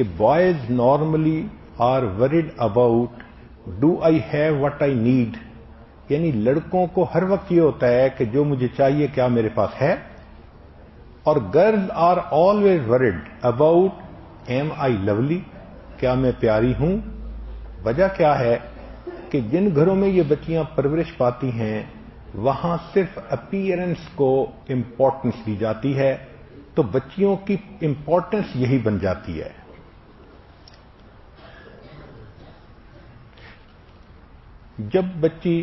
کہ boys normally are worried about do I have what I need, یعنی لڑکوں کو ہر وقت یہ ہوتا ہے کہ جو مجھے چاہیے کیا میرے پاس ہے، اور girls are always worried about am I lovely, کیا میں پیاری ہوں۔ وجہ کیا ہے کہ جن گھروں میں یہ بچیاں پرورش پاتی ہیں وہاں صرف اپیئرنس کو امپورٹنس دی جاتی ہے، تو بچیوں کی امپورٹنس یہی بن جاتی ہے۔ جب بچی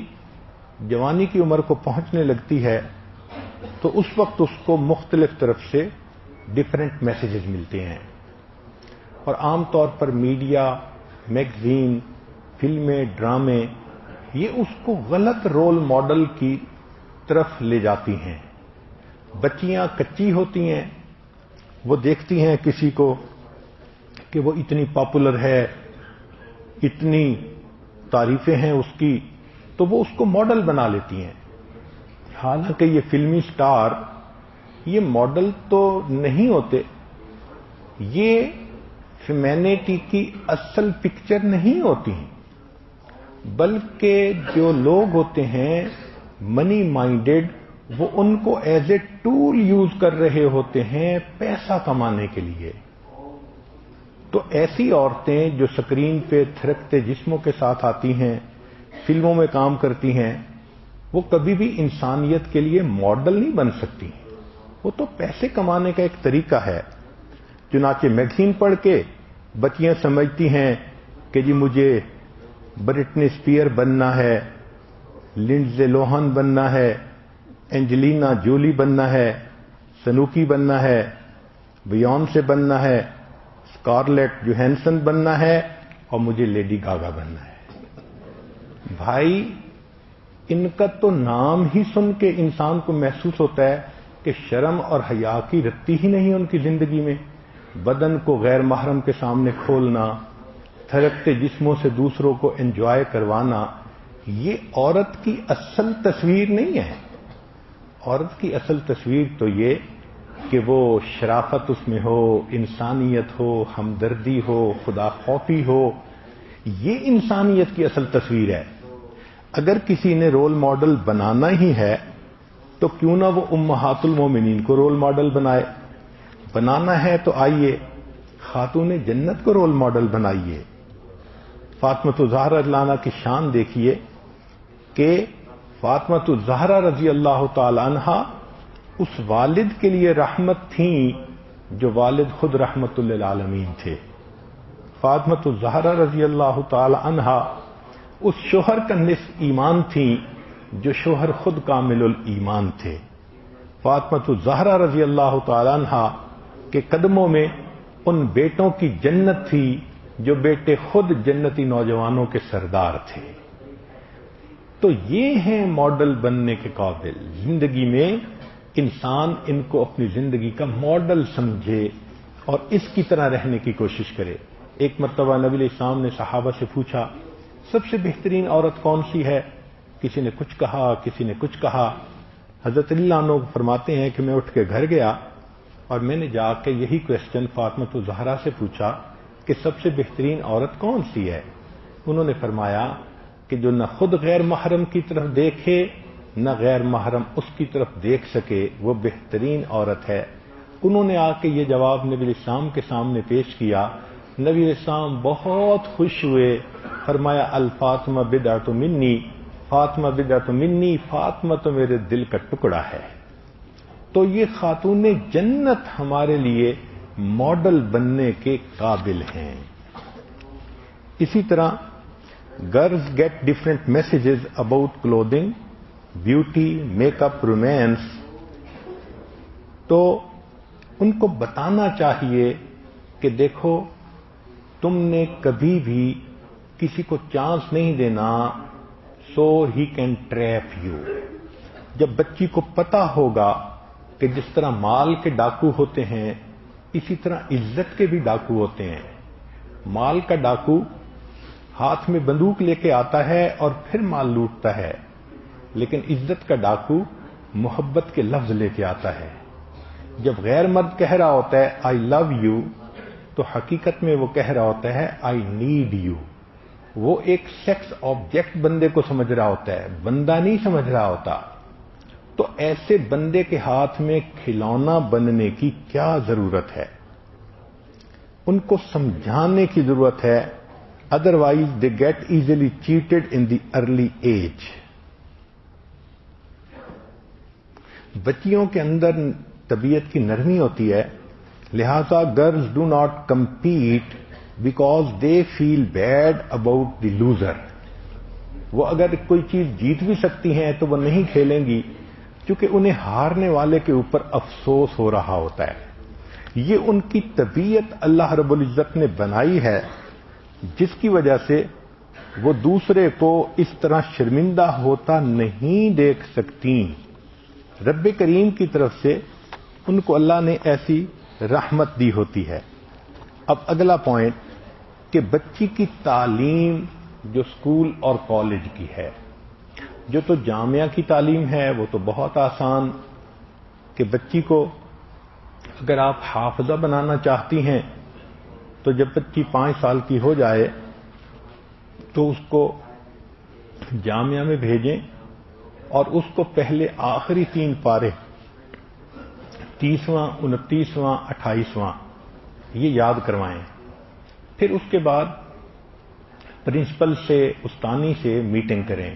جوانی کی عمر کو پہنچنے لگتی ہے تو اس وقت اس کو مختلف طرف سے ڈفرینٹ میسیجز ملتے ہیں، اور عام طور پر میڈیا، میگزین، فلمیں، ڈرامے یہ اس کو غلط رول ماڈل کی طرف لے جاتی ہیں۔ بچیاں کچی ہوتی ہیں، وہ دیکھتی ہیں کسی کو کہ وہ اتنی پاپولر ہے، اتنی تعریفیں ہیں اس کی، تو وہ اس کو ماڈل بنا لیتی ہیں۔ حالانکہ یہ فلمی سٹار یہ ماڈل تو نہیں ہوتے، یہ ہیومینٹی کی اصل پکچر نہیں ہوتی، بلکہ جو لوگ ہوتے ہیں منی مائنڈڈ وہ ان کو ایز اے ٹول یوز کر رہے ہوتے ہیں پیسہ کمانے کے لیے۔ تو ایسی عورتیں جو سکرین پہ تھرکتے جسموں کے ساتھ آتی ہیں، فلموں میں کام کرتی ہیں، وہ کبھی بھی انسانیت کے لیے ماڈل نہیں بن سکتی، وہ تو پیسے کمانے کا ایک طریقہ ہے۔ چنانچہ میگزین پڑھ کے بچیاں سمجھتی ہیں کہ جی مجھے برٹنی اسپیئر بننا ہے، لنڈزے لوہن بننا ہے، اینجلینا جولی بننا ہے، سنوکی بننا ہے، بیونسے بننا ہے، اسکارلیٹ جوہینسن بننا ہے، اور مجھے لیڈی گاگا بننا ہے۔ بھائی ان کا تو نام ہی سن کے انسان کو محسوس ہوتا ہے کہ شرم اور حیا کی رتی ہی نہیں ان کی زندگی میں۔ بدن کو غیر محرم کے سامنے کھولنا، تھرکتے جسموں سے دوسروں کو انجوائے کروانا، یہ عورت کی اصل تصویر نہیں ہے۔ عورت کی اصل تصویر تو یہ کہ وہ شرافت اس میں ہو، انسانیت ہو، ہمدردی ہو، خدا خوفی ہو، یہ انسانیت کی اصل تصویر ہے۔ اگر کسی نے رول ماڈل بنانا ہی ہے تو کیوں نہ وہ امہات المومنین کو رول ماڈل بنائے۔ بنانا ہے تو آئیے خاتون جنت کو رول ماڈل بنائیے۔ فاطمہ الزہرا رضی اللہ عنہا کی شان دیکھیے کہ فاطمہ الزہرا رضی اللہ تعالی عنہا اس والد کے لیے رحمت تھیں جو والد خود رحمت للعالمین تھے۔ فاطمہ الزہرا رضی اللہ تعالی عنہا اس شوہر کا نصف ایمان تھیں جو شوہر خود کامل الایمان تھے۔ فاطمہ الزہرا رضی اللہ تعالی عنہا کے قدموں میں ان بیٹوں کی جنت تھی جو بیٹے خود جنتی نوجوانوں کے سردار تھے۔ تو یہ ہیں ماڈل بننے کے قابل۔ زندگی میں انسان ان کو اپنی زندگی کا ماڈل سمجھے اور اس کی طرح رہنے کی کوشش کرے۔ ایک مرتبہ نبی علیہ السلام نے صحابہ سے پوچھا سب سے بہترین عورت کون سی ہے؟ کسی نے کچھ کہا، کسی نے کچھ کہا۔ حضرت علی عنہ فرماتے ہیں کہ میں اٹھ کے گھر گیا اور میں نے جا کے یہی کوشچن فاطمہ الزہرا سے پوچھا کہ سب سے بہترین عورت کون سی ہے؟ انہوں نے فرمایا کہ جو نہ خود غیر محرم کی طرف دیکھے نہ غیر محرم اس کی طرف دیکھ سکے وہ بہترین عورت ہے۔ انہوں نے آ کے یہ جواب نبی علیہ السلام کے سامنے پیش کیا۔ نبی علیہ السلام بہت خوش ہوئے، فرمایا الفاطمہ بدعۃ منی، فاطمہ بدعۃ منی، فاطمہ تو میرے دل کا ٹکڑا ہے۔ تو یہ خاتون جنت ہمارے لیے ماڈل بننے کے قابل ہیں۔ اسی طرح girls get different messages about clothing, beauty, makeup, romance, تو ان کو بتانا چاہیے کہ دیکھو تم نے کبھی بھی کسی کو چانس نہیں دینا سو ہی کین ٹریپ یو۔ جب بچی کو پتا ہوگا کہ جس طرح مال کے ڈاکو ہوتے ہیں اسی طرح عزت کے بھی ڈاکو ہوتے ہیں۔ مال کا ڈاکو ہاتھ میں بندوق لے کے آتا ہے اور پھر مال لوٹتا ہے، لیکن عزت کا ڈاکو محبت کے لفظ لے کے آتا ہے۔ جب غیر مرد کہہ رہا ہوتا ہے آئی لو یو تو حقیقت میں وہ کہہ رہا ہوتا ہے آئی نیڈ یو. وہ ایک سیکس آبجیکٹ بندے کو سمجھ رہا ہوتا ہے، بندہ نہیں سمجھ رہا ہوتا. تو ایسے بندے کے ہاتھ میں کھلونا بننے کی کیا ضرورت ہے؟ ان کو سمجھانے کی ضرورت ہے، otherwise they get easily cheated in the early age. بچیوں کے اندر طبیعت کی نرمی ہوتی ہے، لہذا girls do not compete because they feel bad about the loser. وہ اگر کوئی چیز جیت بھی سکتی ہیں تو وہ نہیں کھیلیں گی کیونکہ انہیں ہارنے والے کے اوپر افسوس ہو رہا ہوتا ہے. یہ ان کی طبیعت اللہ رب العزت نے بنائی ہے، جس کی وجہ سے وہ دوسرے کو اس طرح شرمندہ ہوتا نہیں دیکھ سکتی. رب کریم کی طرف سے ان کو اللہ نے ایسی رحمت دی ہوتی ہے. اب اگلا پوائنٹ کہ بچی کی تعلیم جو اسکول اور کالج کی ہے، جو تو جامعہ کی تعلیم ہے وہ تو بہت آسان کہ بچی کو اگر آپ حافظہ بنانا چاہتی ہیں تو جب بچی 5 سال کی ہو جائے تو اس کو جامعہ میں بھیجیں اور اس کو پہلے آخری 3 پارے 30واں 29واں 28واں یہ یاد کروائیں. پھر اس کے بعد پرنسپل سے استانی سے میٹنگ کریں.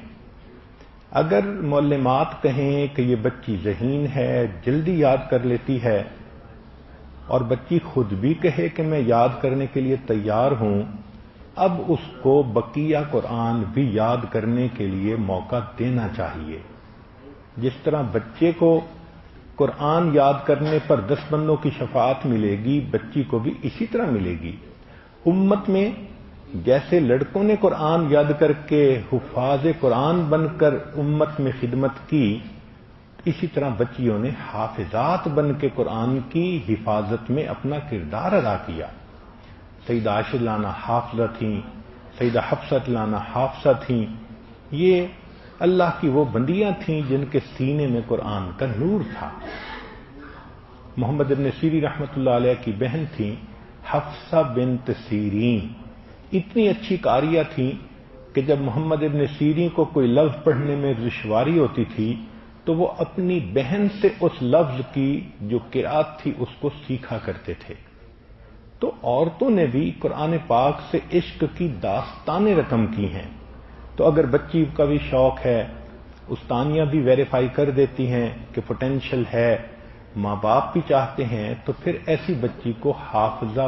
اگر معلمات کہیں کہ یہ بچی ذہین ہے، جلدی یاد کر لیتی ہے، اور بچی خود بھی کہے کہ میں یاد کرنے کے لیے تیار ہوں، اب اس کو بقیہ قرآن بھی یاد کرنے کے لیے موقع دینا چاہیے. جس طرح بچے کو قرآن یاد کرنے پر 10 بندوں کی شفاعت ملے گی، بچی کو بھی اسی طرح ملے گی. امت میں جیسے لڑکوں نے قرآن یاد کر کے حفاظ قرآن بن کر امت میں خدمت کی، اسی طرح بچیوں نے حافظات بن کے قرآن کی حفاظت میں اپنا کردار ادا کیا. سیدہ عائشہ لانا حافظہ تھیں، سیدہ حفصہ لانا حافظہ تھیں. یہ اللہ کی وہ بندیاں تھیں جن کے سینے میں قرآن کا نور تھا. محمد ابن سیرین رحمۃ اللہ علیہ کی بہن تھیں حفصہ بنت سیرین. اتنی اچھی قاریہ تھیں کہ جب محمد ابن سیرین کو کوئی لفظ پڑھنے میں دشواری ہوتی تھی تو وہ اپنی بہن سے اس لفظ کی جو قرات تھی اس کو سیکھا کرتے تھے. تو عورتوں نے بھی قرآن پاک سے عشق کی داستانیں رقم کی ہیں. تو اگر بچی کا بھی شوق ہے، استانیاں بھی ویریفائی کر دیتی ہیں کہ پوٹینشل ہے، ماں باپ بھی چاہتے ہیں، تو پھر ایسی بچی کو حافظہ